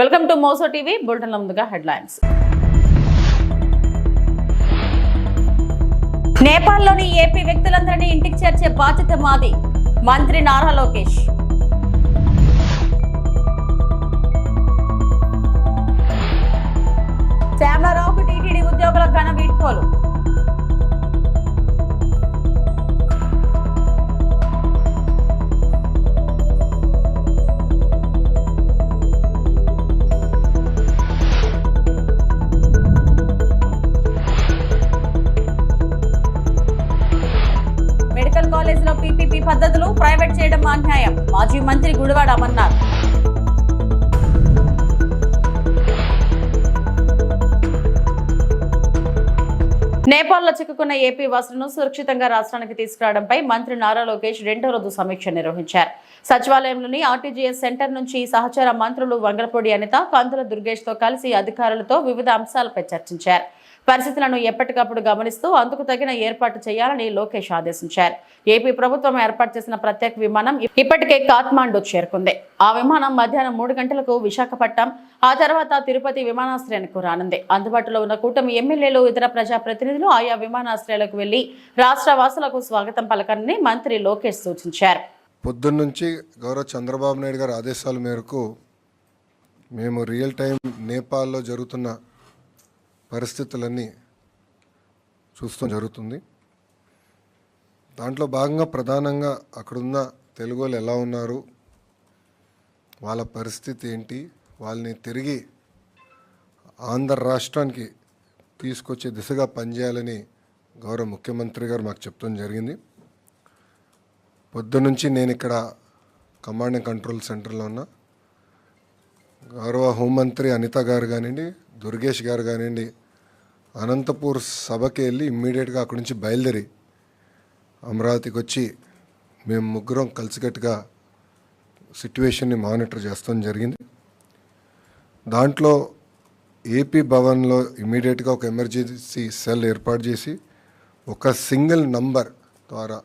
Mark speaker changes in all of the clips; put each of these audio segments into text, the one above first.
Speaker 1: Welcome to Moussa TV bulletin ముందుగా headlines. నేపాల్లోని AP వ్యక్తులందరినీ ఇంటికి చేర్చే బాధ్యత మాది, మంత్రి నారా లోకేష్. శ్యామలారావుకు టీటీడీ ఉద్యోగుల ఘన వీడ్కోలు. మెడికల్ కాలేజీలో పీపీపీ పద్ధతులు ప్రైవేట్ చేయడం అన్యాయం, మాజీ మంత్రి గుడివాడ అమర్నాథ్. నేపాల్లో చిక్కుకున్న ఏపీ వాసులను సురక్షితంగా రాష్ట్రానికి తీసుకురావడంపై మంత్రి నారా లోకేష్ రెండో రోజు సమీక్ష నిర్వహించారు. సచివాలయంలోని ఆర్టీజీఎస్ సెంటర్ నుంచి సహచర మంత్రులు వంగలపూడి అనిత, కందుల దుర్గేష్ తో కలిసి అధికారులతో వివిధ అంశాలపై చర్చించారు. పరిస్థితులను ఎప్పటికప్పుడు గమనిస్తూ అందుకు తగిన ఏర్పాటు చేయాలని లోకేష్ ఆదేశించారు. ఏపీ ప్రభుత్వం ఏర్పాటు చేసిన ప్రత్యేక విమానం ఇప్పటికే కాఠ్మాండు చేరుకుంది. ఆ విమానం మధ్యాహ్నం 3 గంటలకు విశాఖపట్నం, ఆ తర్వాత తిరుపతి విమానాశ్రయానికి రానుంది. అందుబాటులో ఉన్న కూటమి ఎమ్మెల్యేలు, ఇతర ప్రజాప్రతినిధులు ఆయా విమానాశ్రయాలకు వెళ్లి రాష్ట్ర వాసులకు స్వాగతం పలకాలని మంత్రి లోకేష్ సూచించారు.
Speaker 2: పొద్దున్నుంచి గౌరవ చంద్రబాబు నాయుడు గారి ఆదేశాల మేరకు మేము రియల్ టైం నేపాల్లో జరుగుతున్న పరిస్థితులన్నీ చూస్తూ జరుగుతుంది. దాంట్లో భాగంగా ప్రధానంగా అక్కడున్న తెలుగు వాళ్ళు ఎలా ఉన్నారు, వాళ్ళ పరిస్థితి ఏంటి, వాళ్ళని తిరిగి ఆంధ్ర రాష్ట్రానికి తీసుకొచ్చే దిశగా పనిచేయాలని గౌరవ ముఖ్యమంత్రి గారు మాకు చెప్తాం జరిగింది. పొద్దున్నుంచి నేను ఇక్కడ కమాండ్ అండ్ కంట్రోల్ సెంటర్లో ఉన్న గౌరవ హోంమంత్రి అనిత గారు కానివ్వండి, దుర్గేష్ గారు కానివ్వండి, అనంతపూర్ సభకి వెళ్ళి ఇమ్మీడియట్గా అక్కడి నుంచి బయలుదేరి అమరావతికి వచ్చి మేము ముగ్గురం కలిసికట్టుగా సిట్యువేషన్ని మానిటర్ చేస్తాం జరిగింది. దాంట్లో ఏపీ భవన్లో ఇమ్మీడియట్గా ఒక ఎమర్జెన్సీ సెల్ ఏర్పాటు చేసి ఒక సింగిల్ నంబర్ ద్వారా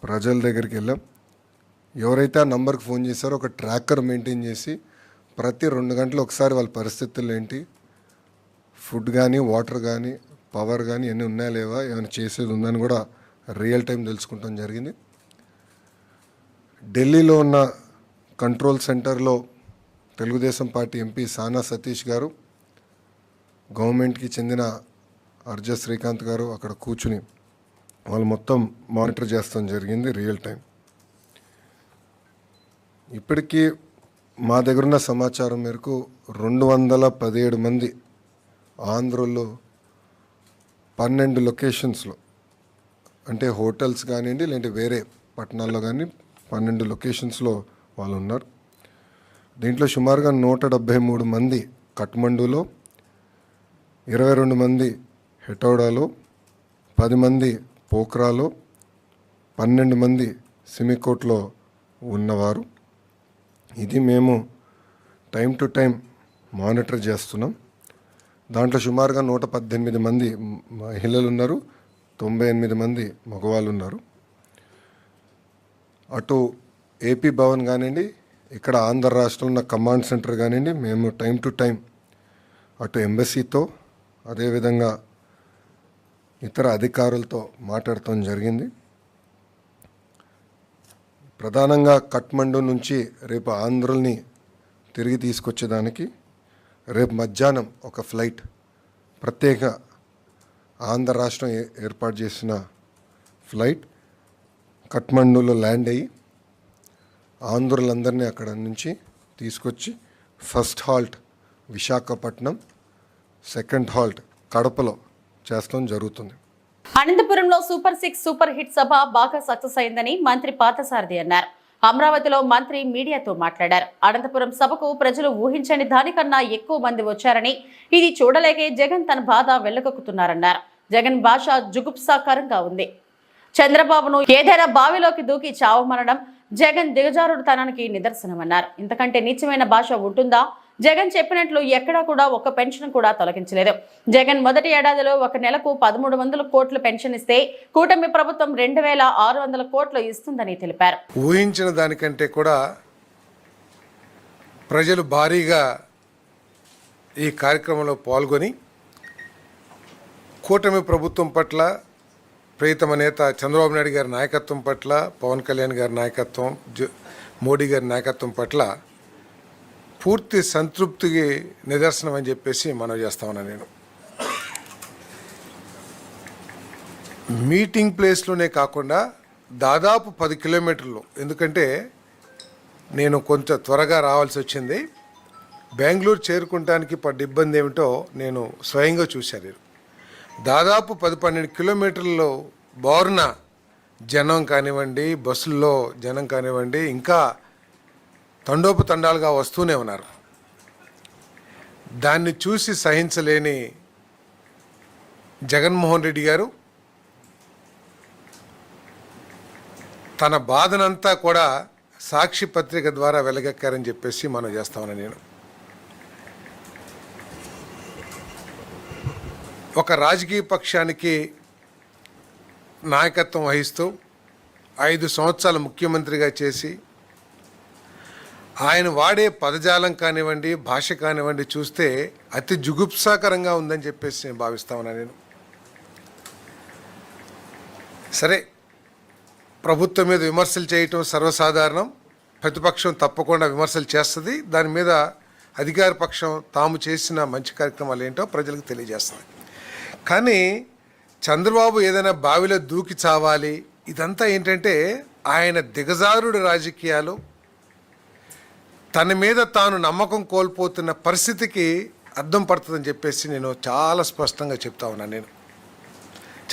Speaker 2: ప్రజల దగ్గరికి వెళ్ళాం. ఎవరైతే ఆ నంబర్కి ఫోన్ చేశారో ఒక ట్రాకర్ మెయింటైన్ చేసి ప్రతి 2 గంటలు ఒకసారి వాళ్ళ పరిస్థితులు ఏంటి, ఫుడ్ కానీ, వాటర్ కానీ, పవర్ కానీ ఎన్ని ఉన్నాయా లేవా, ఏమైనా చేసేది ఉందని కూడా రియల్ టైం తెలుసుకుంటాం జరిగింది. ఢిల్లీలో ఉన్న కంట్రోల్ సెంటర్లో తెలుగుదేశం పార్టీ ఎంపీ సానా సతీష్ గారు, గవర్నమెంట్కి చెందిన అర్జ శ్రీకాంత్ గారు అక్కడ కూర్చుని వాళ్ళు మొత్తం మానిటర్ చేస్తాం జరిగింది రియల్ టైం. ఇప్పటికీ మా దగ్గరున్న సమాచారం మేరకు 217 మంది ఆంధ్రలో 12 లొకేషన్స్లో, అంటే హోటల్స్ కానివ్వండి లేదంటే వేరే పట్టణాల్లో కానీ 12 లొకేషన్స్లో వాళ్ళు ఉన్నారు. దీంట్లో సుమారుగా 173 మంది కఠ్మండూలో, 22 మంది హెటౌడాలో, 10 మంది పోఖ్రాలో, 12 మంది సిమికోట్లో ఉన్నవారు. ఇది మేము టైం టు టైం మానిటర్ చేస్తున్నాం. దాంట్లో సుమారుగా 118 మంది మహిళలు ఉన్నారు, 98 మంది మగవాళ్ళు ఉన్నారు. అటు ఏపీ భవన్ కానివ్వండి, ఇక్కడ ఆంధ్ర రాష్ట్రంలో ఉన్న కమాండ్ సెంటర్ కానివ్వండి, మేము టైం టు టైం అటు ఎంబసీతో అదేవిధంగా ఇతర అధికారులతో మాట్లాడటం జరిగింది. ప్రధానంగా కఠ్మండు నుంచి రేపు ఆంధ్రుల్ని తిరిగి తీసుకొచ్చేదానికి రేపు మధ్యాహ్నం ఒక ఫ్లైట్ ప్రత్యేక ఆంధ్ర రాష్ట్రం ఏర్పాటు చేసిన ఫ్లైట్ కఠ్మండూలో ల్యాండ్ అయ్యి ఆంధ్రులందరినీ అక్కడ నుంచి తీసుకొచ్చి first halt Visakhapatnam, second halt కడపలో చేస్తాం జరుగుతుంది.
Speaker 1: అనంతపురంలో సూపర్ 6 సూపర్ హిట్ సభ బాగా సక్సెస్ అయిందని మంత్రి పార్థసారథి అన్నారు. అమరావతిలో మంత్రి మీడియాతో మాట్లాడారు. అనంతపురం సభకు ప్రజలు ఊహించని దానికన్నా ఎక్కువ మంది వచ్చారని, ఇది చూడలేకే జగన్ తన బాధ వెళ్లగొక్కుతున్నారన్నారు. జగన్ భాష జుగుప్సాకరంగా ఉంది. చంద్రబాబును ఏదైనా బావిలోకి దూకి చావమనడం జగన్ దిగజారుడుతనానికి నిదర్శనమన్నారు. ఇంతకంటే నీచమైన భాష ఉంటుందా? జగన్ చెప్పినట్లు ఎక్కడా కూడా ఒక్క పెన్షన్ కూడా తొలగించలేదు. జగన్ మొదటి ఏడాదిలో ఒక నెలకు 1300 కోట్ల పెన్షన్ ఇస్తే కూటమి ప్రభుత్వం 2600 కోట్లు ఇస్తుందని తెలిపారు.
Speaker 3: ఊహించిన దానికంటే కూడా ప్రజలు భారీగా ఈ కార్యక్రమంలో పాల్గొని కూటమి ప్రభుత్వం పట్ల, ప్రియతమ నేత చంద్రబాబు నాయుడు గారి నాయకత్వం పట్ల, పవన్ కళ్యాణ్ గారి నాయకత్వం, మోడీ గారి నాయకత్వం పట్ల పూర్తి సంతృప్తికి నిదర్శనం అని చెప్పేసి మనం చేస్తా ఉన్నాను. నేను మీటింగ్ ప్లేస్లోనే కాకుండా దాదాపు 10 కిలోమీటర్లు, ఎందుకంటే నేను కొంచెం త్వరగా రావాల్సి వచ్చింది. బెంగళూరు చేరుకుంటానికి పడ్డ ఇబ్బంది ఏమిటో నేను స్వయంగా చూశాను. దాదాపు 10-12 కిలోమీటర్లలో బారున జనం కానివ్వండి, బస్సుల్లో జనం కానివ్వండి, ఇంకా తండోపతండాలుగా వస్తూనే ఉన్నారు. దాన్ని చూసి సహించలేని జగన్మోహన్ రెడ్డి గారు తన బాధనంతా కూడా సాక్షి పత్రిక ద్వారా వెలగక్కారని చెప్పేసి మనం చేస్తామని నేను ఒక రాజకీయ పక్షానికి నాయకత్వం వహిస్తూ 5 సంవత్సరాలు ముఖ్యమంత్రిగా చేసి ఆయన వాడే పదజాలం కానివ్వండి, భాష కానివ్వండి చూస్తే అతి జుగుప్సాకరంగా ఉందని చెప్పేసి నేను భావిస్తా ఉన్నాను. నేను సరే, ప్రభుత్వం మీద విమర్శలు చేయటం సర్వసాధారణం. ప్రతిపక్షం తప్పకుండా విమర్శలు చేస్తుంది. దాని మీద అధికార పక్షం తాము చేసిన మంచి కార్యక్రమాలు ఏంటో ప్రజలకు తెలియజేస్తుంది. కానీ చంద్రబాబు ఏదైనా బావిలో దూకి చావాలి, ఇదంతా ఏంటంటే ఆయన దిగజారుడు రాజకీయాలు, తన మీద తాను నమ్మకం కోల్పోతున్న పరిస్థితికి అద్దం పడుతుందని చెప్పేసి నేను చాలా స్పష్టంగా చెప్తా ఉన్నాను. నేను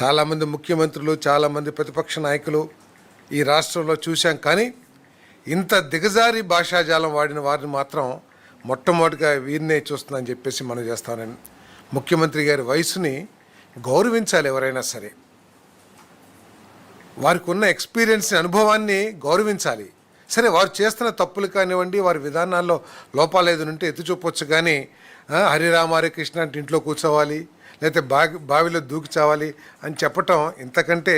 Speaker 3: చాలామంది ముఖ్యమంత్రులు, చాలామంది ప్రతిపక్ష నాయకులు ఈ రాష్ట్రంలో చూశాం. కానీ ఇంత దిగజారి భాషాజాలం వాడిన వారిని మాత్రం మొట్టమొదటిగా వీరినే చూస్తుందని చెప్పేసి మనం చేస్తానని. ముఖ్యమంత్రి గారి వయసుని గౌరవించాలి. ఎవరైనా సరే వారికి ఉన్న ఎక్స్పీరియన్స్ని, అనుభవాన్ని గౌరవించాలి. సరే, వారు చేస్తున్న తప్పులు కానివ్వండి, వారి విధానాల్లో లోపాలు ఏదైనా ఉంటే ఎత్తి చూపొచ్చు. కానీ హరిరామ హరే కృష్ణ అంటే ఇంట్లో కూర్చోవాలి, లేకపోతే బావిలో దూకి చావాలి అని చెప్పటం ఇంతకంటే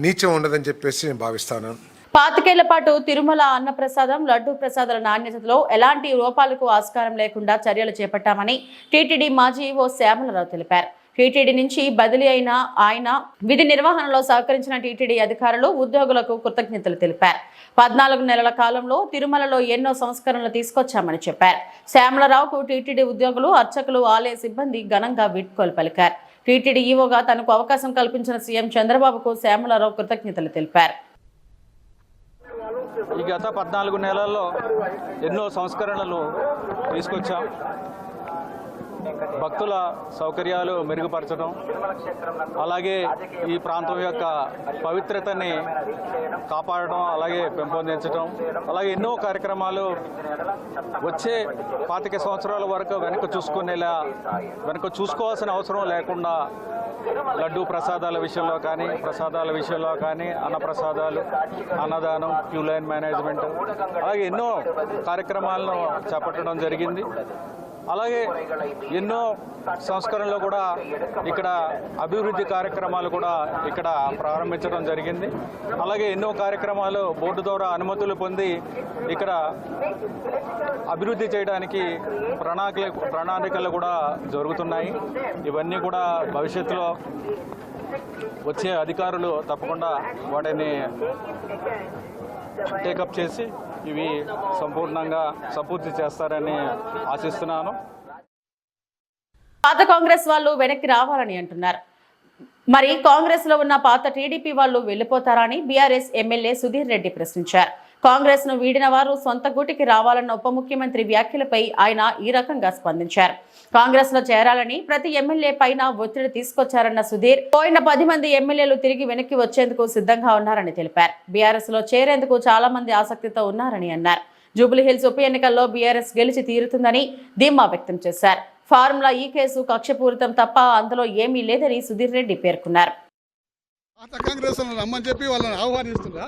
Speaker 3: నీచం ఉండదని చెప్పేసి నేను భావిస్తాను.
Speaker 1: 25 ఏళ్ల పాటు తిరుమల అన్నప్రసాదం, లడ్డూ ప్రసాదాల నాణ్యతలో ఎలాంటి లోపాలకు ఆస్కారం లేకుండా చర్యలు చేపట్టామని టీటీడీ మాజీ ఈవో శ్యామలరావు తెలిపారు. టీటీడీ నుంచి బదిలీ అయిన ఆయన విధి నిర్వహణలో సహకరించిన టీటీడీ అధికారులు, ఉద్యోగులకు కృతజ్ఞతలు తెలిపారు. 14 నెలల కాలంలో తిరుమలలో ఎన్నో సంస్కరణలు తీసుకొచ్చామని చెప్పారు. శ్యామలరావుకు టీటీడీ ఉద్యోగులు, అర్చకులు, ఆలయ సిబ్బంది ఘనంగా వీడ్కోలు పలికారు. టీటీడీ ఈవోగా తనకు అవకాశం కల్పించిన సీఎం చంద్రబాబుకు శ్యామలరావు కృతజ్ఞతలు తెలిపారు.
Speaker 4: ఈ గత 14 నెలల్లో ఎన్నో సంస్కరణలు తీసుకొచ్చాం. భక్తుల సౌకర్యాలు మెరుగుపరచడం, అలాగే ఈ ప్రాంతం యొక్క పవిత్రతని కాపాడడం, అలాగే పెంపొందించడం, అలాగే ఎన్నో కార్యక్రమాలు వచ్చే 25 సంవత్సరాల వరకు వెనక చూసుకోవాల్సిన అవసరం లేకుండా లడ్డూ ప్రసాదాల విషయంలో కానీ అన్నప్రసాదాలు, అన్నదానం, క్యూ లైన్ మేనేజ్మెంట్, అలాగే ఎన్నో కార్యక్రమాలను చేపట్టడం జరిగింది. అలాగే ఎన్నో సంస్కరణలు కూడా ఇక్కడ, అభివృద్ధి కార్యక్రమాలు కూడా ఇక్కడ ప్రారంభించడం జరిగింది. అలాగే ఎన్నో కార్యక్రమాలు బోర్డు ద్వారా అనుమతులు పొంది ఇక్కడ అభివృద్ధి చేయడానికి ప్రణాళికలు కూడా జరుగుతున్నాయి. ఇవన్నీ కూడా భవిష్యత్తులో వచ్చే అధికారులు తప్పకుండా వాటిని టేకప్ చేసి ఇవి సంపూర్తి చేస్తారని ఆశిస్తున్నాను.
Speaker 1: పాత కాంగ్రెస్ వాళ్ళు వెనక్కి రావాలని అంటున్నారు. మరి కాంగ్రెస్ లో ఉన్న పాత టీడీపీ వాళ్ళు వెళ్లిపోతారా అని బీఆర్ఎస్ ఎమ్మెల్యే సుధీర్ రెడ్డి ప్రశ్నించారు. కాంగ్రెస్ ను వీడిన వారు సొంత గూటికి రావాలన్న ఉప ముఖ్యమంత్రి వ్యాఖ్యలపై ఆయన ఈ రకంగా స్పందించారు. కాంగ్రెస్ లో చేరాలని ప్రతి ఎమ్మెల్యే పైన ఒత్తిడి తీసుకొచ్చారన్న సుధీర్, పోయిన 10 మంది ఎమ్మెల్యేలు తిరిగి వెనక్కి వచ్చేందుకు సిద్ధంగా ఉన్నారని తెలిపారు. బీఆర్ఎస్ లో చేరేందుకు చాలా మంది ఆసక్తితో ఉన్నారని అన్నారు. జూబ్లీహిల్స్ ఉప ఎన్నికల్లో బీఆర్ఎస్ గెలిచి తీరుతుందని ధీమా వ్యక్తం చేశారు. ఫార్ములా ఈ కేసు కక్షపూరితం తప్ప అందులో ఏమీ లేదని సుధీర్ రెడ్డి పేర్కొన్నారు.
Speaker 5: పాత కాంగ్రెస్ రమ్మని చెప్పి వాళ్ళని ఆహ్వానిస్తున్నా,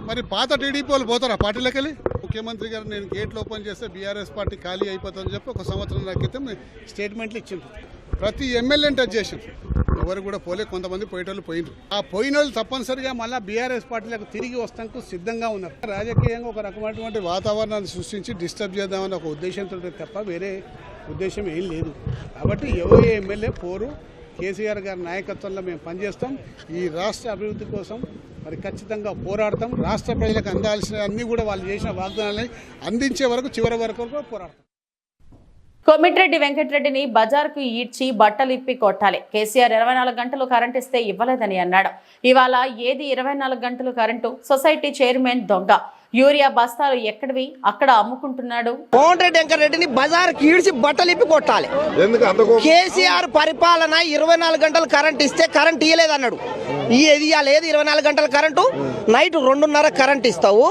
Speaker 5: మరి పాత టీడీపీ వాళ్ళు పోతారా పార్టీలోకి వెళ్ళి? ముఖ్యమంత్రి గారు నేను గేట్లు ఓపెన్ చేస్తే బీఆర్ఎస్ పార్టీ ఖాళీ అయిపోతుందని చెప్పి 1 సంవత్సరం క్రితం స్టేట్మెంట్లు ఇచ్చింది. ప్రతి ఎమ్మెల్యేని టచ్ చేసింది. ఎవరు కూడా పోలే, కొంతమంది పోయేటోళ్ళు పోయినారు. ఆ పోయిన వాళ్ళు తప్పనిసరిగా మళ్ళీ బీఆర్ఎస్ పార్టీలకు తిరిగి వస్తానికి సిద్ధంగా ఉన్నారు. రాజకీయంగా ఒక రకమైనటువంటి వాతావరణాన్ని సృష్టించి డిస్టర్బ్ చేద్దామని ఒక ఉద్దేశంతో తప్ప వేరే ఉద్దేశం ఏం లేదు. కాబట్టి ఎవరి ఎమ్మెల్యే పోరు. కేసీఆర్ గారి నాయకత్వంలో మేము పనిచేస్తాం. ఈ రాష్ట్ర అభివృద్ధి కోసం మరి ఖచ్చితంగా పోరాడతాం. రాష్ట్ర ప్రజలకు అందాల్సిన అన్ని కూడా వాళ్ళు చేసిన వాగ్దానాలని అందించే వరకు చివరి వరకు పోరాడతాం.
Speaker 1: కోమిటిరెడ్డి వెంకటరెడ్డిని బజార్కు ఈడ్చి బట్టలిప్పి కొట్టాలి. కేసీఆర్ 24 గంటలు కరెంట్ ఇస్తే ఇవ్వలేదని అన్నాడు. ఇవాళ ఏది 24 గంటలు కరెంటు? సొసైటీ చైర్మన్ దొంగ. యూరియా బస్తాలు ఎక్కడివి అక్కడ అమ్ముకుంటున్నాడు.
Speaker 6: కోమిటిరెడ్డి వెంకటరెడ్డిని బజార్ కీడ్చి బట్టలిప్పి కొట్టాలి. కేసీఆర్ పరిపాలన 24 గంటలు కరెంట్ ఇస్తే కరెంట్ ఇయ్యలేదన్నాడు. ఇది లేదు 24 గంటల కరెంటు. నైట్ 2:30 కరెంట్ ఇస్తావు.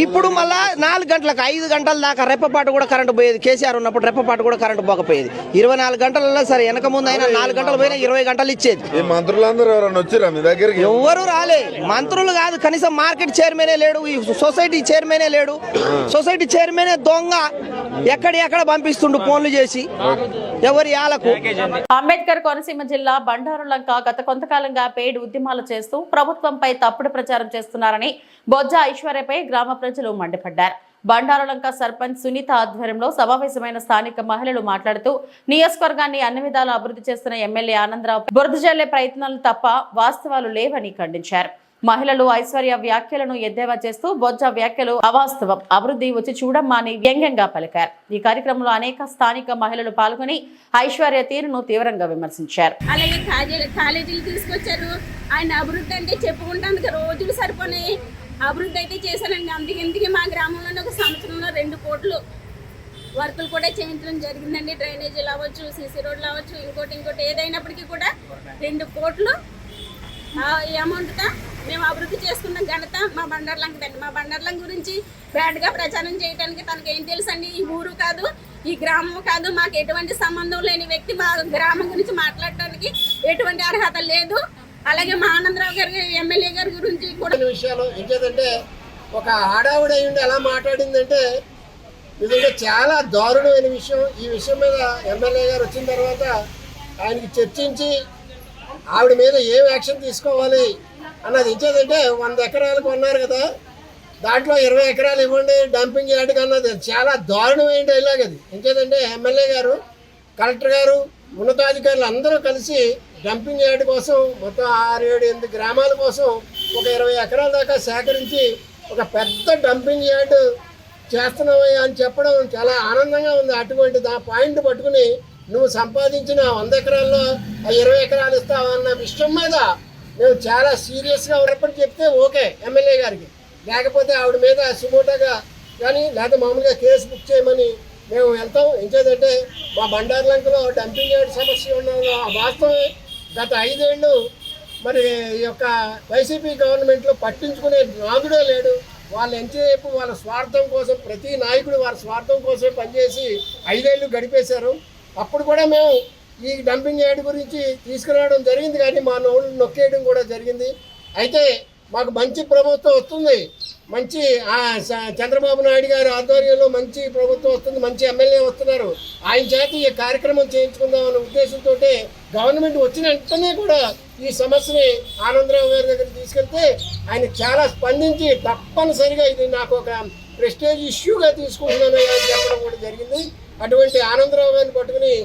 Speaker 6: ఇప్పుడు మళ్ళా 4 గంటలకు 5 గంటల దాకా రెప్పపాటు కూడా కరెంటు పోయేది. కేసీఆర్ ఉన్నప్పుడు రెప్పపాటు కూడా కరెంటు పోకపోయేది. 24 గంటలలో సరే వెనక ముందు అయినా 4 గంటలు పోయినా 20 గంటలు ఇచ్చేది.
Speaker 7: మంత్రులందరూ ఎవరైనా వచ్చారా మీ దగ్గరికి?
Speaker 6: ఎవరు రాలే. మంత్రులు కాదు, కనీసం మార్కెట్ చైర్మనే లేడు, ఈ సొసైటీ చైర్మనే లేడు. సొసైటీ చైర్మనే దొంగ. ఎక్కడ పంపిస్తుండు ఫోన్లు చేసి ఎవరి యాలకు.
Speaker 1: అంబేద్కర్ కోనసీమ జిల్లా బండారులంక గత కొంతకాలంగా పేడ్ ఉద్యమాలు చేస్తూ ప్రభుత్వంపై తప్పుడు ప్రచారం చేస్తున్నారని బొజ్జ ఐశ్వర్యపై గ్రామ ప్రజలు మండిపడ్డారు. బండారులంక సర్పంచ్ సునీత ఆధ్వర్యంలో సమావేశమైన స్థానిక మహిళలు మాట్లాడుతూ నియోజకవర్గాన్ని అన్ని విధాలు అభివృద్ధి చేస్తున్న ఎమ్మెల్యే ఆనందరావు బురద జల్లే ప్రయత్నాలు తప్ప వాస్తవాలు లేవని ఖండించారు. మహిళలు ఐశ్వర్య వ్యాఖ్యలను ఎద్దేవా చేస్తూ బొజ్జ వ్యాఖ్యలు అవాస్తవం, అభివృద్ధి వచ్చి చూడమ్మా అని వ్యంగ్యంగా పలికారు. ఈ కార్యక్రమంలో అనేక స్థానిక మహిళలు పాల్గొని ఐశ్వర్య తీరును తీవ్రంగా విమర్శించారు.
Speaker 8: అలాగే కాలేజీలు తీసుకొచ్చారు. ఆయన అభివృద్ధి అంటే చెప్పుకుంటానికి రోజులు సరిపోయి అభివృద్ధి అయితే చేశారండి. అందుకే మా గ్రామంలోనే ఒక సంవత్సరంలో 2 కోట్లు వర్కులు కూడా చేయించడం జరిగిందండి. డ్రైనేజీలు అవ్వచ్చు, సీసీ రోడ్లు అవ్వచ్చు, ఇంకోటి ఏదైనప్పటికీ కూడా 2 కోట్లు ఈ అమౌంట్తో మేము అభివృద్ధి చేసుకున్న ఘనత మా బండారులంకదండి. మా బండారులంక గురించి బ్యాడ్గా ప్రచారం చేయడానికి తనకు ఏం తెలుసండి? ఈ ఊరు కాదు, ఈ గ్రామం కాదు, మాకు ఎటువంటి సంబంధం లేని వ్యక్తి మా గ్రామం గురించి మాట్లాడటానికి ఎటువంటి అర్హత లేదు. అలాగే మా ఆనందరావు గారి ఎమ్మెల్యే గారి గురించి కూడా
Speaker 9: విషయాలు ఏంటంటే ఒక ఆడావిడ అయ్యుండి ఎలా మాట్లాడిందంటే నిజంగా చాలా దారుణమైన విషయం. ఈ విషయం మీద ఎమ్మెల్యే గారు వచ్చిన తర్వాత ఆయనకి చర్చించి ఆవిడ మీద ఏం యాక్షన్ తీసుకోవాలి అన్నది ఇచ్చేదంటే 100 ఎకరాలకు ఉన్నారు కదా, దాంట్లో 20 ఎకరాలు ఇవ్వండి డంపింగ్ యార్డ్కి అన్నది చాలా దారుణమైన డైలాగ్ అది. ఇంకేదంటే ఎమ్మెల్యే గారు, కలెక్టర్ గారు, ఉన్నతాధికారులు అందరూ కలిసి డంపింగ్ యార్డ్ కోసం మొత్తం 6, 7, 8 గ్రామాల కోసం ఒక 20 ఎకరాల దాకా సేకరించి ఒక పెద్ద డంపింగ్ యార్డ్ చేస్తున్నామయ్యా అని చెప్పడం చాలా ఆనందంగా ఉంది. అటువంటి పాయింట్ పట్టుకుని నువ్వు సంపాదించిన 100 ఎకరాల్లో 20 ఎకరాలు ఇస్తావన్న విషయం మీద మేము చాలా సీరియస్గా ఉన్నప్పుడు చెప్తే ఓకే ఎమ్మెల్యే గారికి, లేకపోతే ఆవిడ మీద సుమోటోగా కానీ లేకపోతే మామూలుగా కేసు బుక్ చేయమని మేము వెళ్తాం. ఇంకేదంటే మా బండారులంకలో డంపింగ్ యార్డ్ సమస్య ఉన్నది వాస్తవమే. గత 5 ఏళ్ళు మరి ఈ యొక్క వైసీపీ గవర్నమెంట్లో పట్టించుకునే నాదుడే లేడు. వాళ్ళు ఎంతసేపు వాళ్ళ స్వార్థం కోసం, ప్రతి నాయకుడు వాళ్ళ స్వార్థం కోసం పనిచేసి 5 ఏళ్ళు గడిపేశారు. అప్పుడు కూడా మేము ఈ డంపింగ్ యార్డ్ గురించి తీసుకురావడం జరిగింది, కానీ మా నోళ్ళు నొక్కేయడం కూడా జరిగింది. అయితే మాకు మంచి ప్రభుత్వం వస్తుంది, మంచి చంద్రబాబు నాయుడు గారి ఆధ్వర్యంలో మంచి ప్రభుత్వం వస్తుంది, మంచి ఎమ్మెల్యే వస్తున్నారు, ఆయన చేత ఈ కార్యక్రమం చేయించుకుందాం అనే ఉద్దేశంతో గవర్నమెంట్ వచ్చిన వెంటనే కూడా ఈ సమస్యని ఆనందరావు గారి దగ్గర తీసుకెళ్తే ఆయన చాలా స్పందించి తప్పనిసరిగా ఇది నాకు ఒక ప్రెస్టేజ్ ఇష్యూగా తీసుకుంటున్నాను అని చెప్పడం కూడా జరిగింది. అటువంటి ఆనందరావు గారిని పట్టుకుని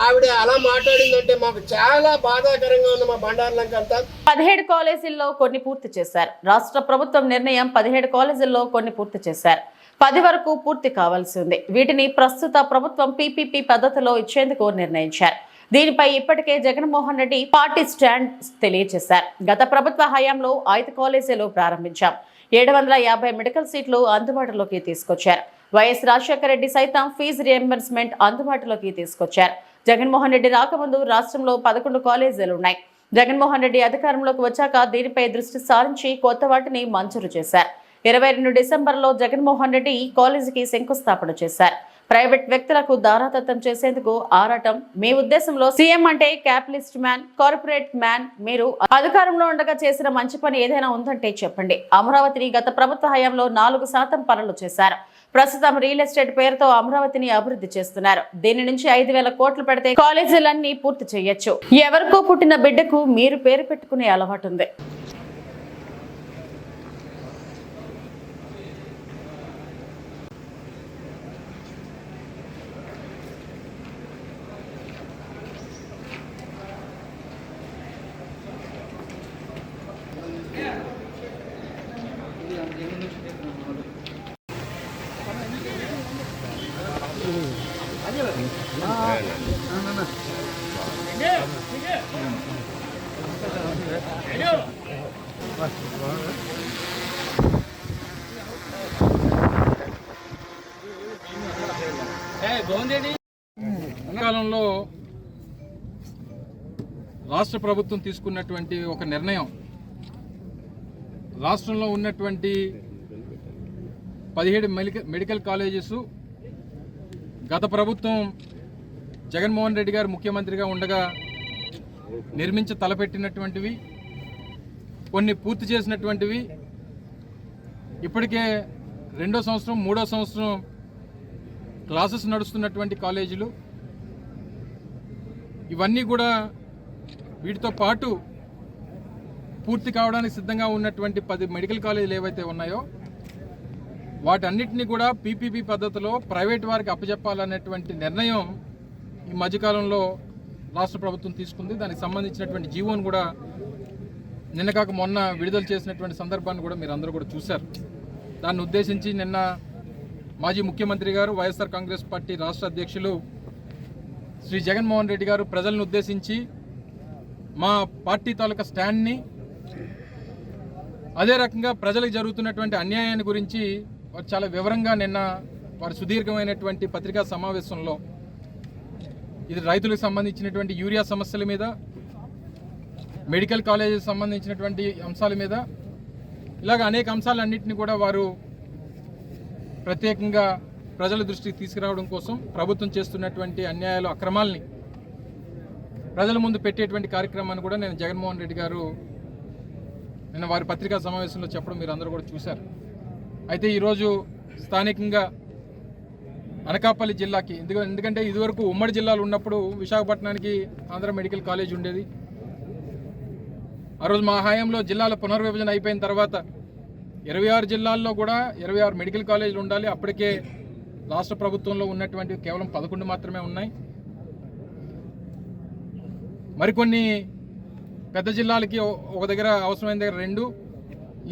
Speaker 9: ఆవిడ అలా మాట్లాడిందంటే మాకు చాలా బాధాకరంగా ఉంది. మా బండారులంక అంతా
Speaker 1: 17 కాలేజీల్లో కొన్ని పూర్తి చేశారు. రాష్ట్ర ప్రభుత్వం నిర్ణయం 17 కాలేజీల్లో కొన్ని పూర్తి చేశారు. 10 వరకు పూర్తి కావాల్సి ఉంది. వీటిని ప్రస్తుత ప్రభుత్వం PPP పద్ధతిలో ఇచ్చేందుకు నిర్ణయించారు. దీనిపై ఇప్పటికే జగన్మోహన్ రెడ్డి పార్టీ స్టాండ్ తెలియజేశారు. గత ప్రభుత్వ హయాంలో 5 కాలేజీలు ప్రారంభించాం. 750 మెడికల్ సీట్లు అందుబాటులోకి తీసుకొచ్చారు. వైఎస్ రాజశేఖర రెడ్డి సైతం ఫీజు రియంబర్స్మెంట్ అందుబాటులోకి తీసుకొచ్చారు. జగన్మోహన్ రెడ్డి రాకముందు రాష్ట్రంలో 11 కాలేజీలు ఉన్నాయి. జగన్మోహన్ రెడ్డి అధికారంలోకి వచ్చాక దీనిపై దృష్టి సారించి కొత్త వాటిని మంజూరు చేశారు. 22 డిసెంబర్లో జగన్మోహన్ రెడ్డి ఈ కాలేజీకి శంకుస్థాపన చేశారు. ప్రైవేట్ వ్యక్తులకు దారాదత్తం చేసేందుకు ఆరాటం. మీ ఉద్దేశంలో సీఎం అంటే క్యాపిటలిస్ట్ మ్యాన్, కార్పొరేట్ మ్యాన్. మీరు అధికారంలో ఉండగా చేసిన మంచి పని ఏదైనా ఉందంటే చెప్పండి. అమరావతిని గత ప్రభుత్వ హయాంలో 4% పనులు చేశారు. ప్రస్తుతం రియల్ ఎస్టేట్ పేరుతో అమరావతిని అభివృద్ధి చేస్తున్నారు. దీని నుంచి 5,000 కోట్లు పెడితే కాలేజీలన్నీ పూర్తి చేయొచ్చు. ఎవరికో పుట్టిన బిడ్డకు మీరు పేరు పెట్టుకునే అలవాటు ఉంది.
Speaker 10: కాలంలో రాష్ట్ర ప్రభుత్వం తీసుకున్నటువంటి ఒక నిర్ణయం, రాష్ట్రంలో ఉన్నటువంటి 17 మెడికల్ కాలేజెస్ గత ప్రభుత్వం జగన్మోహన్ రెడ్డి గారు ముఖ్యమంత్రిగా ఉండగా నిర్మించి తలపెట్టినటువంటివి, కొన్ని పూర్తి చేసినటువంటివి, ఇప్పటికే 2వ సంవత్సరం 3వ సంవత్సరం క్లాసెస్ నడుస్తున్నటువంటి కాలేజీలు, ఇవన్నీ కూడా వీటితో పాటు పూర్తి కావడానికి సిద్ధంగా ఉన్నటువంటి 10 మెడికల్ కాలేజీలు ఏవైతే ఉన్నాయో వాటన్నిటిని కూడా పీపీపీ పద్ధతిలో ప్రైవేట్ వారికి అప్పచెప్పాలనేటువంటి నిర్ణయం ఈ మధ్యకాలంలో రాష్ట్ర ప్రభుత్వం తీసుకుంది. దానికి సంబంధించినటువంటి జీవోను కూడా నిన్న కాక మొన్న విడుదల చేసినటువంటి సందర్భాన్ని కూడా మీరు అందరూ కూడా చూశారు. దాన్ని ఉద్దేశించి నిన్న మాజీ ముఖ్యమంత్రి గారు, వైఎస్ఆర్ కాంగ్రెస్ పార్టీ రాష్ట్ర అధ్యక్షులు శ్రీ జగన్మోహన్ రెడ్డి గారు ప్రజలను ఉద్దేశించి మా పార్టీ తాలూకా స్టాండ్ని, అదే రకంగా ప్రజలకు జరుగుతున్నటువంటి అన్యాయాన్ని గురించి వారు చాలా వివరంగా నిన్న వారి సుదీర్ఘమైనటువంటి పత్రికా సమావేశంలో, ఇది రైతులకు సంబంధించినటువంటి యూరియా సమస్యల మీద, మెడికల్ కాలేజీకి సంబంధించినటువంటి అంశాల మీద, ఇలాగ అనేక అంశాలన్నింటినీ కూడా వారు ప్రత్యేకంగా ప్రజల దృష్టికి తీసుకురావడం కోసం ప్రభుత్వం చేస్తున్నటువంటి అన్యాయాలు, అక్రమాలని ప్రజల ముందు పెట్టేటువంటి కార్యక్రమాన్ని కూడా నేను జగన్మోహన్ రెడ్డి గారు నిన్న వారి పత్రికా సమావేశంలో చెప్పడం మీరు అందరూ కూడా చూశారు. అయితే ఈరోజు స్థానికంగా అనకాపల్లి జిల్లాకి, ఎందుకంటే ఇదివరకు ఉమ్మడి జిల్లాలు ఉన్నప్పుడు విశాఖపట్నానికి ఆంధ్ర మెడికల్ కాలేజ్ ఉండేది. ఆ రోజు మా హయాంలో జిల్లాల పునర్విభజన అయిపోయిన తర్వాత 26 జిల్లాల్లో కూడా 26 మెడికల్ కాలేజీలు ఉండాలి. అప్పటికే రాష్ట్ర ప్రభుత్వంలో ఉన్నటువంటి కేవలం 11 మాత్రమే ఉన్నాయి. మరికొన్ని పెద్ద జిల్లాలకి ఒక దగ్గర అవసరమైన దగ్గర 2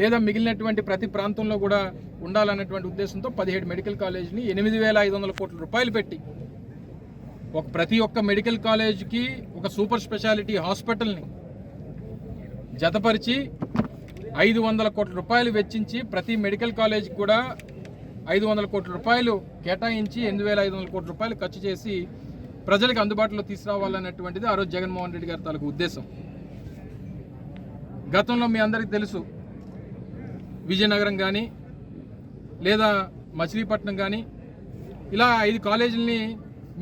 Speaker 10: లేదా మిగిలినటువంటి ప్రతి ప్రాంతంలో కూడా ఉండాలన్నటువంటి ఉద్దేశంతో 17 మెడికల్ కాలేజీని 8,500 కోట్ల రూపాయలు పెట్టి ప్రతి ఒక్క మెడికల్ కాలేజీకి ఒక సూపర్ స్పెషాలిటీ హాస్పిటల్ని జతపరిచి 500 కోట్ల రూపాయలు వెచ్చించి ప్రతి మెడికల్ కాలేజీకి కూడా 500 కోట్ల రూపాయలు కేటాయించి 8,500 కోట్ల రూపాయలు ఖర్చు చేసి ప్రజలకు అందుబాటులో తీసుకురావాలన్నటువంటిది ఆ రోజు జగన్మోహన్ రెడ్డి గారి తాలూకు ఉద్దేశం. గతంలో మీ అందరికీ తెలుసు, విజయనగరం కానీ లేదా మచిలీపట్నం కానీ ఇలా 5 కాలేజీలని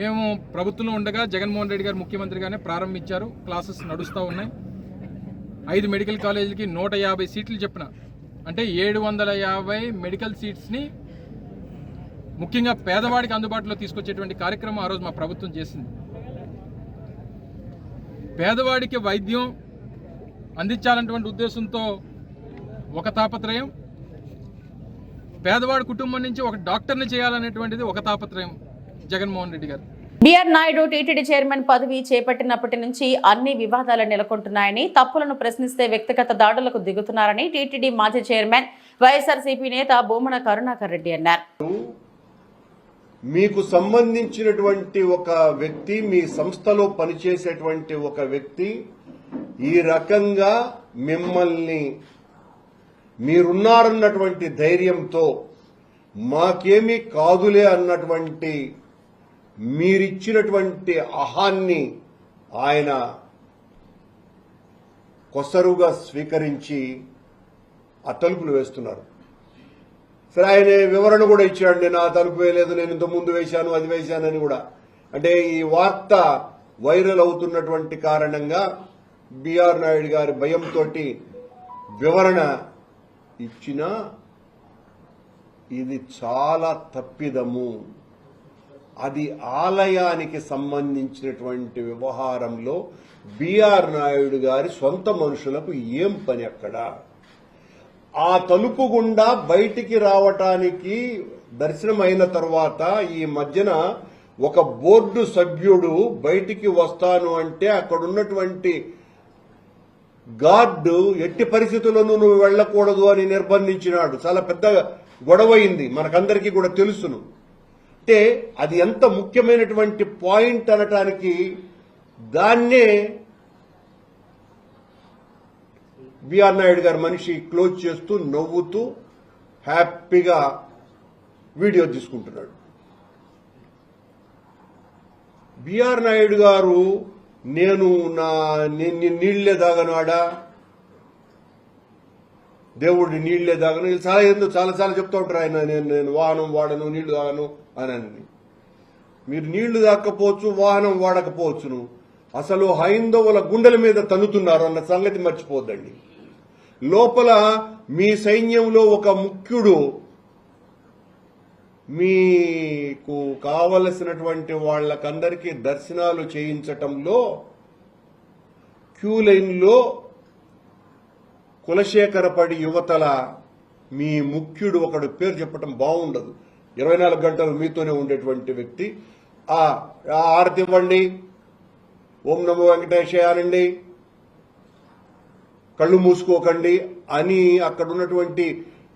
Speaker 10: మేము ప్రభుత్వంలో ఉండగా జగన్మోహన్ రెడ్డి గారు ముఖ్యమంత్రిగానే ప్రారంభించారు. క్లాసెస్ నడుస్తూ ఉన్నాయి. 5 మెడికల్ కాలేజీలకి 150 సీట్లు చెప్పిన, అంటే 750 మెడికల్ సీట్స్ని ముఖ్యంగా పేదవాడికి అందుబాటులో తీసుకొచ్చేటువంటి కార్యక్రమం ఆ రోజు మా ప్రభుత్వం చేసింది. పేదవాడికి వైద్యం అందించాలన్నటువంటి ఉద్దేశంతో ఒక తాపత్రయం, పేదవాడి కుటుంబం నుంచి ఒక డాక్టర్ని చేయాలనేటువంటిది ఒక తాపత్రయం జగన్మోహన్ రెడ్డి గారు.
Speaker 1: బిఆర్ నాయుడు టీటీడీ చైర్మన్ పదవి చేపట్టినప్పటి నుంచి అన్ని వివాదాలు నెలకొంటున్నాయని, తప్పులను ప్రశ్నిస్తే వ్యక్తిగత దాడులకు దిగుతున్నారని టీటీడీ మాజీ చైర్మన్ వైఎస్ఆర్సీపీ నేత భూమన కరుణాకర్ రెడ్డి అన్నారు.
Speaker 11: మీకు సంబంధించినటువంటి ఒక వ్యక్తి, మీ సంస్థలో పనిచేసేటువంటి ఒక వ్యక్తి ఈ రకంగా మిమ్మల్ని మీరున్నారన్నటువంటి ధైర్యంతో మాకేమీ కాదులే అన్నటువంటి మీరిచ్చినటువంటి అహాన్ని ఆయన కొసరుగా స్వీకరించి ఆ తలుపులు వేస్తున్నారు. సరే, ఆయన వివరణ కూడా ఇచ్చాడు, నేను ఆ తలుపు వేయలేదు, నేను ఇంత ముందు వేశాను, అది వేశానని కూడా. అంటే ఈ వార్త వైరల్ అవుతున్నటువంటి కారణంగా బిఆర్ నాయుడు గారి భయంతో వివరణ ఇచ్చినా ఇది చాలా తప్పిదము. అది ఆలయానికి సంబంధించినటువంటి వ్యవహారంలో బిఆర్ నాయుడు గారి సొంత మనుషులకు ఏం పని అక్కడ? ఆ తలుపు గుండా బయటికి రావటానికి దర్శనం అయిన తర్వాత ఈ మధ్యన ఒక బోర్డు సభ్యుడు బయటికి వస్తాను అంటే అక్కడ ఉన్నటువంటి గార్డు ఎట్టి పరిస్థితుల్లోనూ నువ్వు వెళ్లకూడదు అని నిర్బంధించినాడు. చాలా పెద్ద గొడవైంది, మనకందరికీ కూడా తెలుసును. అంటే అది ఎంత ముఖ్యమైనటువంటి పాయింట్ అనటానికి దాన్నే బిఆర్ నాయుడు గారి మనిషి క్లోజ్ చేస్తూ నవ్వుతూ హ్యాపీగా వీడియో తీసుకుంటున్నాడు. బిఆర్ నాయుడు గారు నేను నీళ్లే దాగనాడా, దేవుడి నీళ్లే దాగను, చాలా చెప్తూ ఉంటారు ఆయన. నేను వాహనం వాడను, నీళ్లు తాగను అని. మీరు నీళ్లు తాకపోవచ్చు, వాహనం వాడకపోవచ్చును, అసలు హైందవుల గుండెల మీద తన్నుతున్నారు అన్న సంగతి మర్చిపోద్దండి. లోపల మీ సైన్యంలో ఒక ముఖ్యుడు మీకు కావలసినటువంటి వాళ్ళకందరికీ దర్శనాలు చేయించటంలో క్యూ లైన్లో కులశేఖరపడి యువతల మీ ముఖ్యుడు ఒకడు పేరు చెప్పటం బాగుండదు. 24 గంటలు మీతోనే ఉండేటువంటి వ్యక్తి ఆ ఆరతి ఇవ్వండి, ఓం నమో వెంకటేశయ్య అనండి, కళ్ళు మూసుకోకండి అని అక్కడ ఉన్నటువంటి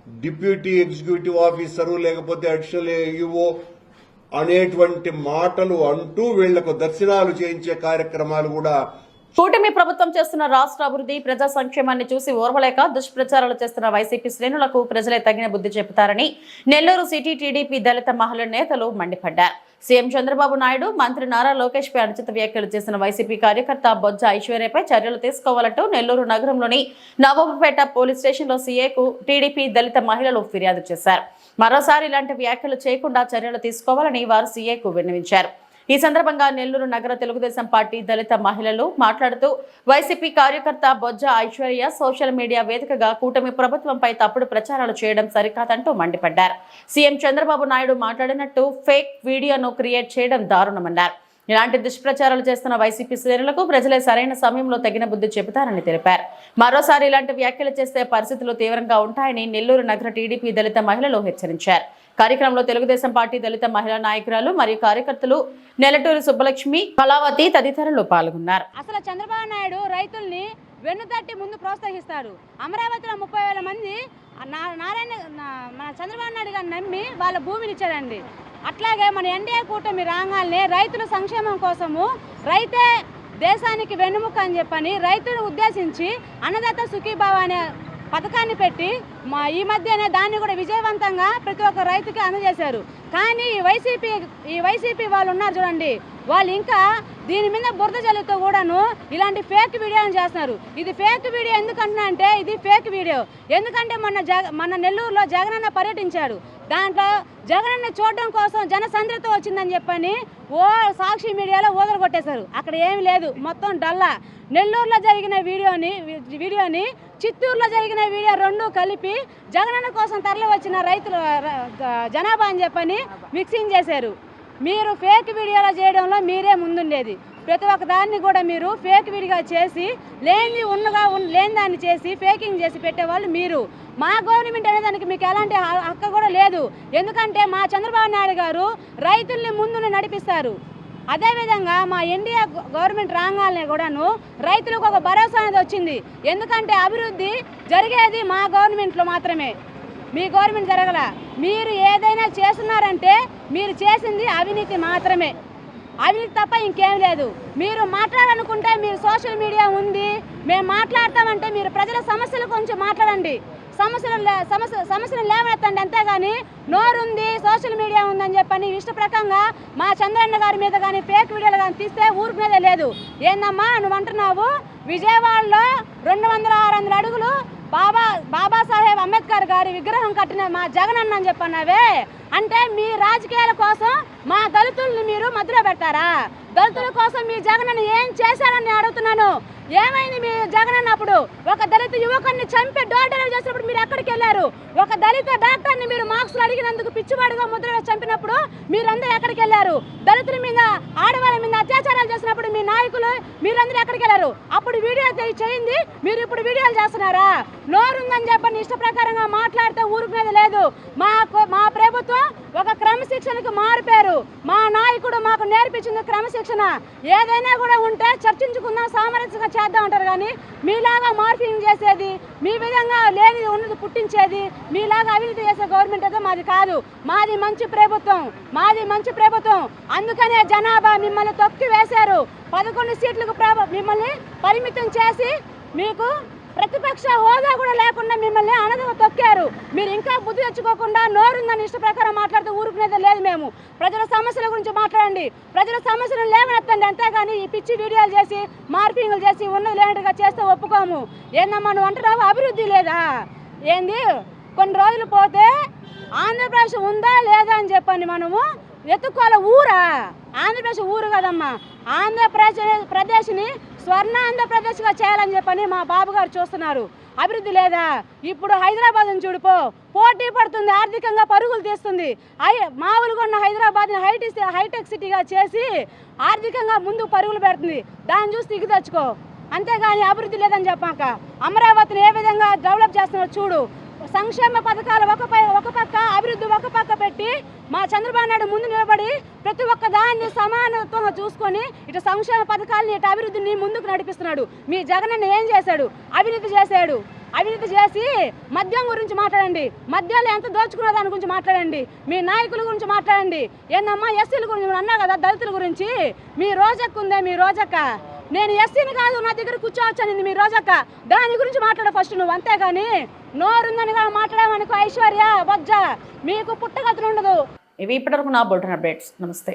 Speaker 11: డిప్యూటీ ఎగ్జిక్యూటివ్ ఆఫీసరు లేకపోతే అడిషనల్ ఈఓ అనేటువంటి మాటలు అంటూ వీళ్లకు దర్శనాలు చేయించే కార్యక్రమాలు కూడా.
Speaker 1: కూటమి ప్రభుత్వం చేస్తున్న రాష్ట్ర అభివృద్ధి, ప్రజా సంక్షేమాన్ని చూసి ఓర్వలేక దుష్ప్రచారాలు చేస్తున్న వైసీపీ శ్రేణులకు ప్రజలే తగిన బుద్ధి చెబుతారని నెల్లూరు సిటీ టీడీపీ దళిత మహిళా నేతలు మండిపడ్డారు. సీఎం చంద్రబాబు నాయుడు, మంత్రి నారా లోకేష్ పై అనుచిత వ్యాఖ్యలు చేసిన వైసీపీ కార్యకర్త బొజ్జ ఐశ్వర్యపై చర్యలు తీసుకోవాలంటూ నెల్లూరు నగరంలోని నవాబుపేట పోలీస్ స్టేషన్లో సీఏకు టీడీపీ దళిత మహిళలు ఫిర్యాదు చేశారు. మరోసారి ఇలాంటి వ్యాఖ్యలు చేయకుండా చర్యలు తీసుకోవాలని వారు సీఏకు విన్నవించారు. ఈ సందర్భంగా నెల్లూరు నగర తెలుగుదేశం పార్టీ దళిత మహిళలు మాట్లాడుతూ వైసీపీ కార్యకర్త బొజ్జ ఐశ్వర్య సోషల్ మీడియా వేదికగా కూటమి ప్రభుత్వంపై తప్పుడు ప్రచారాలు చేయడం సరికాదంటూ మండిపడ్డారు. సీఎం చంద్రబాబు నాయుడు మాట్లాడినట్టు ఫేక్ వీడియోను క్రియేట్ చేయడం దారుణమన్నారు. ఇలాంటి దుష్ప్రచారాలు చేస్తున్న వైసీపీ శ్రేణులకు ప్రజలే సరైన సమయంలో తగిన బుద్ధి చెబుతారని తెలిపారు. మరోసారి ఇలాంటి వ్యాఖ్యలు చేస్తే పరిస్థితులు తీవ్రంగా ఉంటాయని నెల్లూరు నగర టీడీపీ దళిత మహిళలు హెచ్చరించారు. కార్యక్రమంలో తెలుగుదేశం పార్టీ దళిత మహిళా నాయకురాలు మరియు కార్యకర్తలు నెలటూరు సుబ్బలక్ష్మి, కళావతి తదితరులు పాల్గొన్నారు.
Speaker 12: అసలు చంద్రబాబు నాయుడు రైతుల్ని వెన్నుతట్టి ముందు ప్రోత్సహిస్తాడు. అమరావతిలో 30,000 మంది మన చంద్రబాబు నాయుడు గారిని నమ్మి వాళ్ళ భూమిని ఇచ్చారండి. అట్లాగే మన ఎన్డీఏ కూటమి రాగానే రైతుల సంక్షేమం కోసము రైతే దేశానికి వెన్నుముక అని చెప్పని రైతులను ఉద్దేశించి అన్నదాత సుఖీభావ అనే పథకాన్ని పెట్టి ఈ మధ్యనే దాన్ని కూడా విజయవంతంగా ప్రతి ఒక్క రైతుకి అందజేశారు. కానీ ఈ వైసీపీ వాళ్ళు ఉన్నారు చూడండి, వాళ్ళు ఇంకా దీని మీద బురద జల్లుతో కూడాను ఇలాంటి ఫేక్ వీడియోని చేస్తున్నారు. ఇది ఫేక్ వీడియో ఎందుకంటున్నా అంటే ఇది ఫేక్ వీడియో ఎందుకంటే మన నెల్లూరులో జగనన్న పర్యటించాడు. దాంట్లో జగనన్న చూడడం కోసం జనసంద్రత వచ్చిందని చెప్పని సాక్షి మీడియాలో ఊదరగొట్టేశారు. అక్కడ ఏమి లేదు, మొత్తం డల్లా. నెల్లూరులో జరిగిన వీడియోని చిత్తూరులో జరిగిన వీడియో రెండు కలిపి జగనన్న కోసం తరలి వచ్చిన రైతుల జనాభా అని చెప్పని మిక్సింగ్ చేశారు. మీరు ఫేక్ వీడియోలో చేయడంలో మీరే ముందుండేది. ప్రతి ఒక్క దాన్ని కూడా మీరు ఫేక్ వీడియో చేసి లేని దాన్ని చేసి ఫేకింగ్ చేసి పెట్టేవాళ్ళు మీరు. మా గవర్నమెంట్ అనే దానికి మీకు ఎలాంటి హక్కు కూడా లేదు. ఎందుకంటే మా చంద్రబాబు నాయుడు గారు రైతుల్ని ముందు నడిపిస్తారు. అదేవిధంగా మా ఎన్డీఏ గవర్నమెంట్ రాగానే కూడాను రైతులకు ఒక భరోసా అనేది వచ్చింది. ఎందుకంటే అభివృద్ధి జరిగేది మా గవర్నమెంట్లో మాత్రమే, మీ గవర్నమెంట్ జరగల. మీరు ఏదైనా చేస్తున్నారంటే మీరు చేసింది అవినీతి మాత్రమే, అవినీతి తప్ప ఇంకేం లేదు. మీరు మాట్లాడాలనుకుంటే మీరు సోషల్ మీడియా ఉంది, మేము మాట్లాడతామంటే మీరు ప్రజల సమస్యల గురించి మాట్లాడండి, సమస్యలు లేవనెత్తండి. అంతేగాని నోరుంది సోషల్ మీడియా ఉందని చెప్పని ఇష్టప్రకంగా మా చంద్రన్న గారి మీద కానీ ఫేక్ వీడియోలు కానీ తీస్తే ఊరుకునేదే లేదు. ఏందమ్మా నువ్వు అంటున్నావు విజయవాడలో 200-600 అడుగులు బాబాసాహెబ్ అంబేద్కర్ గారి విగ్రహం కట్టిన మా జగనన్న అని చెప్పన్నావే, అంటే మీ రాజకీయాల కోసం మా దళితుల్ని మీరు మధ్యలో పెడతారా? దళితుల కోసం మీ జగనన్న ఏం చేశారని అడుగుతున్నాను. ఏమైంది మీ జగనన్న అప్పుడు? ఒక దళిత యువకుడిని చంపి డోర్ డెలివరీ చేసినప్పుడు మీరు ఎక్కడికి వెళ్ళారు? ఒక దళిత డాక్టర్ని మీరు మార్క్స్లు అడిగినందుకు పిచ్చివాడుగా ముద్ర చంపినప్పుడు మీరందరూ ఎక్కడికి వెళ్ళారు? దళితుల మీద ఆడవాళ్ళ మీద అత్యాచారాలు చేసినప్పుడు మీ నాయకులు మీరందరూ ఎక్కడికి వెళ్ళారు? అప్పుడు వీడియో చేయింది, మీరు ఇప్పుడు వీడియోలు చేస్తున్నారా? నోరుందని చెప్పని ఇష్ట ప్రకారంగా మాట్లాడితే ఊరుకునేది లేదు. మా ప్రభుత్వం ఒక క్రమశిక్షణకు మారిపోయారు. మా నాయకుడు మాకు నేర్పించింది క్రమశిక్షణ. ఏదైనా కూడా ఉంటే చర్చించుకుందాం, సామరస్యంగా చేద్దాం అంటారు. కానీ మీలాగా మార్ఫింగ్ చేసేది, మీ విధంగా లేని ఉన్నది పుట్టించేది, మీలాగా అవినీతి చేసే గవర్నమెంట్ అయితే మాది కాదు. మాది మంచి ప్రభుత్వం, మాది మంచి ప్రభుత్వం. అందుకనే జనాభా మిమ్మల్ని తొక్కి వేశారు. 11 సీట్లకు మిమ్మల్ని పరిమితం చేసి మీకు ప్రతిపక్ష హోదా కూడా లేకుండా మిమ్మల్ని అనదగా తొక్కారు. మీరు ఇంకా బుద్ధి తెచ్చుకోకుండా నోరుందని ఇష్ట ప్రకారం మాట్లాడితే ఊరుకునేదే లేదు. మేము ప్రజల సమస్యల గురించి మాట్లాడండి, ప్రజల సమస్యలను లేవనెత్తండి. అంతేగాని ఈ పిచ్చి వీడియోలు చేసి మార్పింగ్లు చేసి ఉన్నది లేనట్టుగా చేస్తే ఒప్పుకోము. ఏందమ్మా నువ్వు అంటున్నావు అభివృద్ధి లేదా? ఏంది కొన్ని రోజులు పోతే ఆంధ్రప్రదేశ్ ఉందా లేదా అని చెప్పండి మనము ఎత్తుకోవాలి. ఊరా? ఆంధ్రప్రదేశ్ ఊరు కదమ్మా. ఆంధ్రప్రదేశ్ని స్వర్ణ ఆంధ్రప్రదేశ్గా చేయాలని చెప్పని మా బాబు గారు చూస్తున్నారు. అభివృద్ధి లేదా? ఇప్పుడు హైదరాబాద్ చూడిపో, పోటీ పడుతుంది, ఆర్థికంగా పరుగులు తీస్తుంది. మామూలుగా ఉన్న హైదరాబాద్ని హైటెక్ సిటీగా చేసి ఆర్థికంగా ముందు పరుగులు పెడుతుంది. దాన్ని చూసి దిగు తెచ్చుకో. అంతేగాని అభివృద్ధి లేదని చెప్పాక అమరావతిని ఏ విధంగా డెవలప్ చేస్తున్నారో చూడు. సంక్షేమ పథకాలు ఒక పక్క, అభివృద్ధి ఒక పక్క పెట్టి మా చంద్రబాబు నాయుడు ముందు నిలబడి ప్రతి ఒక్క దాన్ని సమానత్వంగా చూసుకొని ఇటు సంక్షేమ పథకాలని ఇటు అభివృద్ధిని ముందుకు నడిపిస్తున్నాడు. మీ జగనన్న ఏం చేశాడు? అవినీతి చేశాడు. అవినీతి చేసి మద్యం గురించి మాట్లాడండి, మద్యాలు ఎంత దోచుకున్న దాని గురించి మాట్లాడండి, మీ నాయకుల గురించి మాట్లాడండి. ఏందమ్మా ఎస్సీల గురించి అన్నా కదా, దళితుల గురించి మీ రోజక్క ఉందే? మీ రోజక్క నేను ఎస్సీని కాదు, నా దగ్గర కూర్చోవచ్చనింది మీ రోజక్క. దాని గురించి మాట్లాడ ఫస్ట్ నువ్వు. అంతేగాని నోరుందని మాట్లాడమనుకో ఐశ్వర్య బొజ్జ, మీకు పుట్టగతులు ఉండదు.
Speaker 1: ఇవి ఇప్పటివరకు నా బులెటిన్ అప్డేట్స్. నమస్తే.